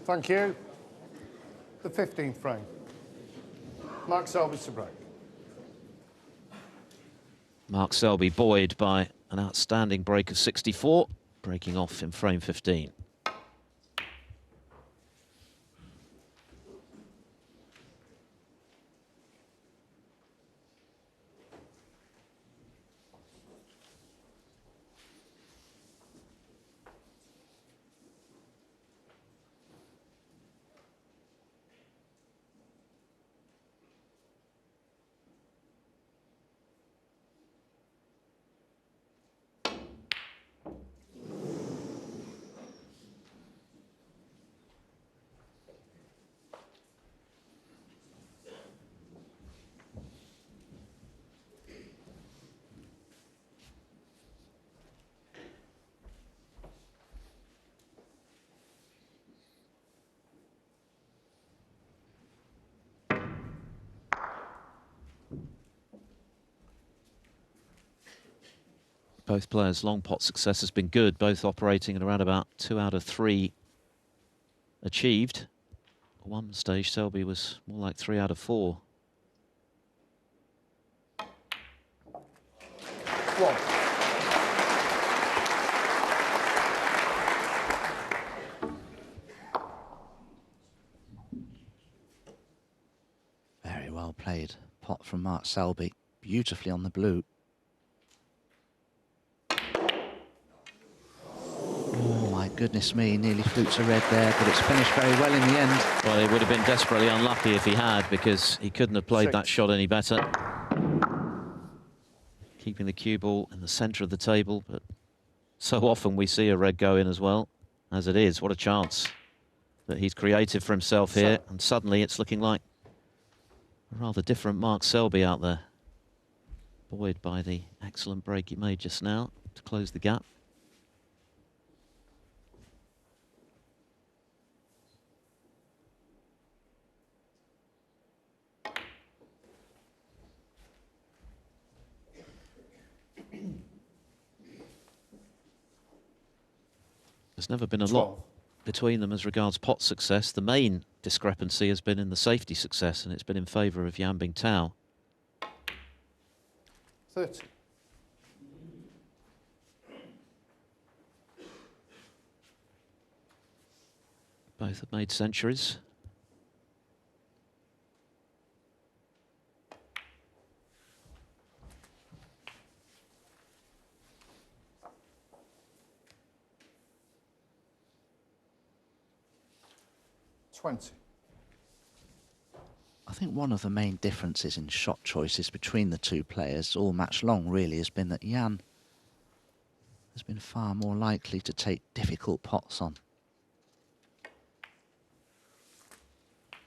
Thank you. The 15th frame. Mark Selby to break. Mark Selby buoyed by an outstanding break of 64, breaking off in frame 15. Both players' long pot success has been good, both operating at around about 2 out of 3 achieved. At one stage, Selby was more like 3 out of 4. One. Very well played. Pot from Mark Selby. Beautifully on the blue. Oh my goodness me, nearly flukes a red there, but it's finished very well in the end. Well, he would have been desperately unlucky if he had, because he couldn't have played that shot any better. Keeping the cue ball in the centre of the table, but so often we see a red go in as well. As it is, what a chance that he's created for himself here, and suddenly it's looking like a rather different Mark Selby out there. Buoyed by the excellent break he made just now to close the gap. There's never been a lot between them as regards pot success. The main discrepancy has been in the safety success, and it's been in favour of Yan Bingtao. 30. Both have made centuries. I think one of the main differences in shot choices between the two players all match long really has been that Yan has been far more likely to take difficult pots on.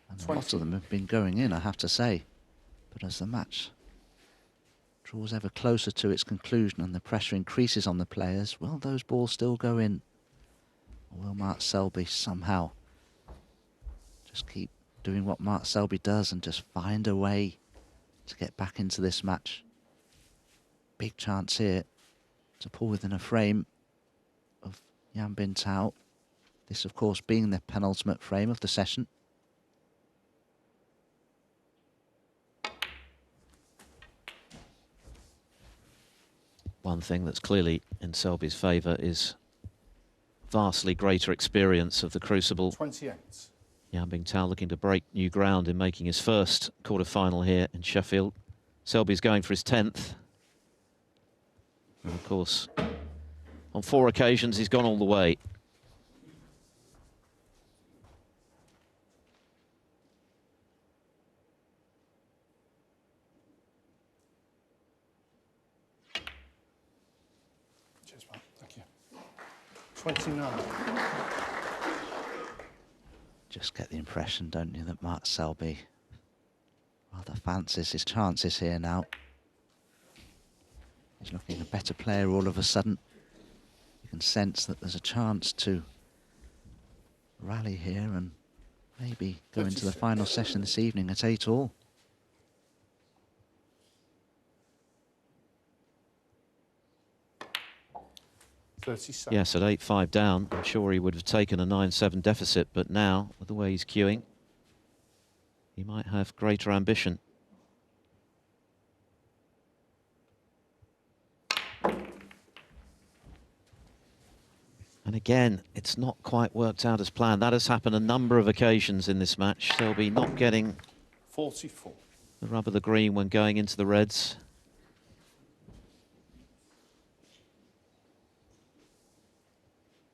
And a lot of them have been going in, I have to say. But as the match draws ever closer to its conclusion and the pressure increases on the players, will those balls still go in? Or will Mark Selby somehow just keep doing what Mark Selby does and just find a way to get back into this match? Big chance here to pull within a frame of Yan Bingtao. This, of course, being the penultimate frame of the session. One thing that's clearly in Selby's favour is vastly greater experience of the crucible. 28. Yan Bingtao looking to break new ground in making his first quarter-final here in Sheffield. Selby's going for his 10th. And of course, on 4 occasions, he's gone all the way. Cheers, Mark. Thank you. 29. Just get the impression, don't you, that Mark Selby rather fancies his chances here now. He's looking a better player all of a sudden. You can sense that there's a chance to rally here and maybe go into the final session this evening at 8-all. 37. Yes, at 8-5 down, I'm sure he would have taken a 9-7 deficit, but now, with the way he's queuing, he might have greater ambition. And again, it's not quite worked out as planned. That has happened a number of occasions in this match. Selby not getting 44. the rub of the green when going into the reds.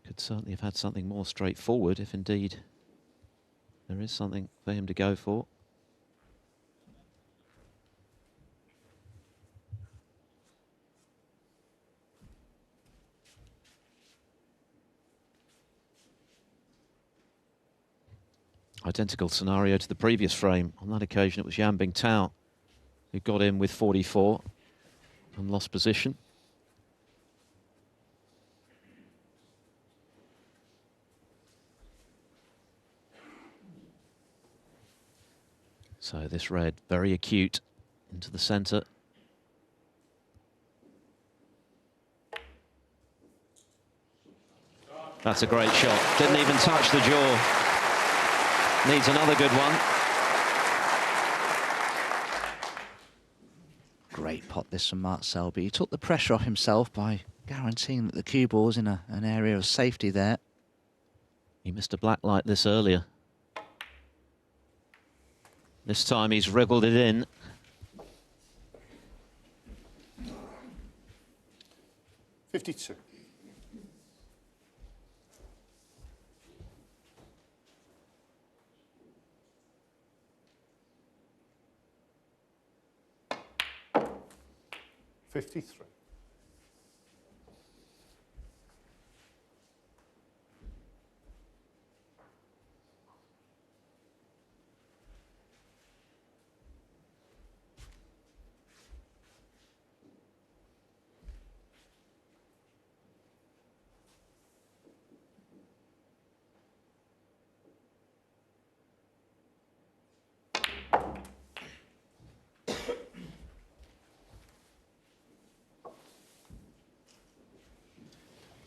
Could certainly have had something more straightforward if indeed there is something for him to go for. Identical scenario to the previous frame. On that occasion, it was Yan Bingtao who got in with 44 and lost position. So this red, very acute into the centre. That's a great shot. Didn't even touch the jaw. Needs another good one. Great pot this from Mark Selby. He took the pressure off himself by guaranteeing that the cue ball's in an area of safety there. He missed a black light this earlier. This time he's wriggled it in. $52. $53.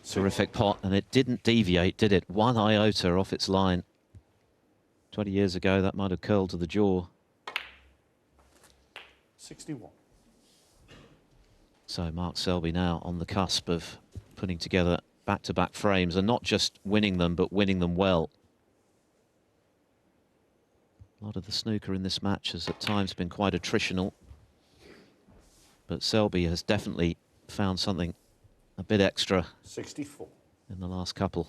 Terrific pot, and it didn't deviate, did it? 1 iota off its line. 20 years ago, that might have curled to the jaw. 61. So Mark Selby now on the cusp of putting together back-to-back frames, and not just winning them, but winning them well. A lot of the snooker in this match has at times been quite attritional, but Selby has definitely found something a bit extra 64. in the last couple.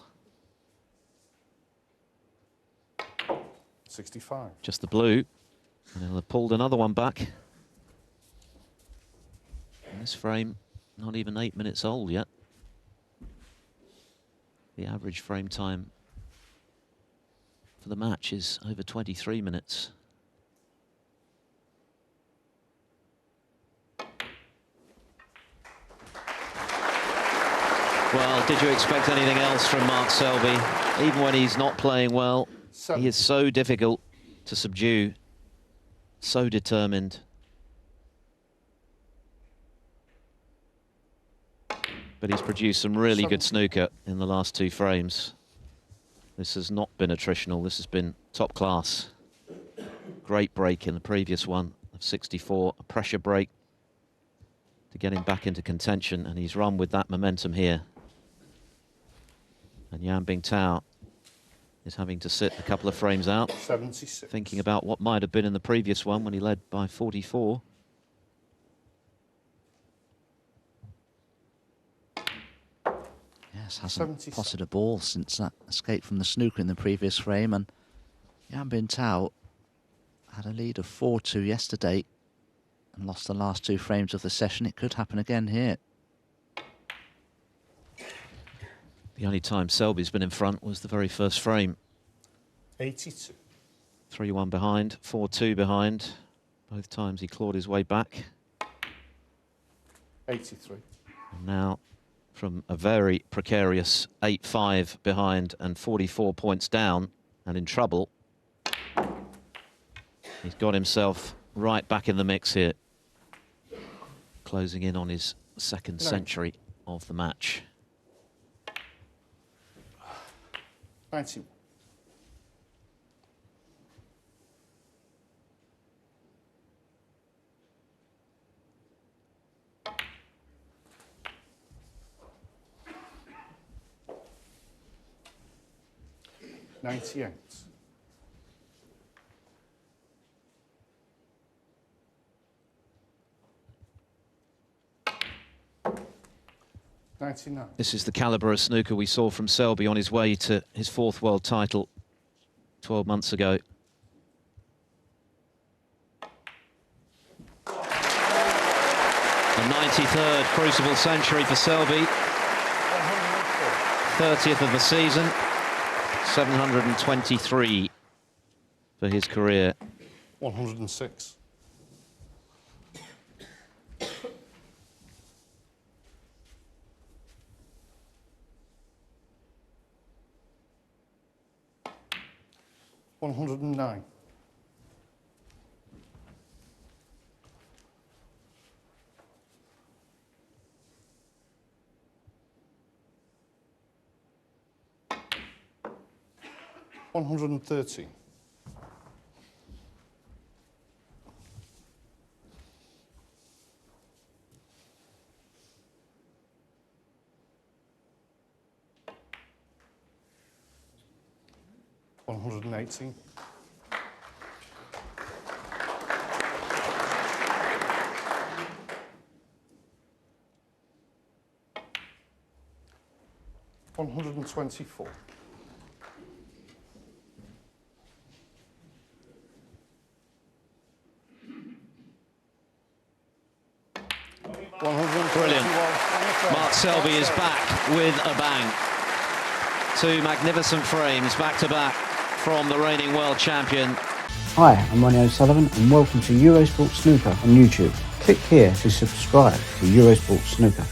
65. Just the blue, and he'll have pulled another one back. And this frame, not even 8 minutes old yet. The average frame time for the match is over 23 minutes. Well, did you expect anything else from Mark Selby? Even when he's not playing well, he is so difficult to subdue, so determined. But he's produced some really good snooker in the last 2 frames. This has not been attritional, this has been top class. Great break in the previous one of 64, a pressure break to get him back into contention, and he's run with that momentum here. And Yan Bingtao is having to sit a couple of frames out, 76. thinking about what might have been in the previous one when he led by 44. Yes, hasn't potted a ball since that escape from the snooker in the previous frame, and Yan Bingtao had a lead of 4-2 yesterday and lost the last 2 frames of the session. It could happen again here. The only time Selby's been in front was the very first frame. 82. 3-1 behind, 4-2 behind. Both times he clawed his way back. 83. And now, from a very precarious 8-5 behind and 44 points down and in trouble, he's got himself right back in the mix here, closing in on his second century of the match. 90. $98. 99. This is the calibre of snooker we saw from Selby on his way to his 4th world title 12 months ago. The 93rd Crucible century for Selby. 30th of the season. 723 for his career. 106. 109. 130. 118. 124. 121. Brilliant. Mark Selby is back with a bang. 2 magnificent frames back to back from the reigning world champion. Hi, I'm Ronnie O'Sullivan and welcome to Eurosport Snooker on YouTube. Click here to subscribe to Eurosport Snooker.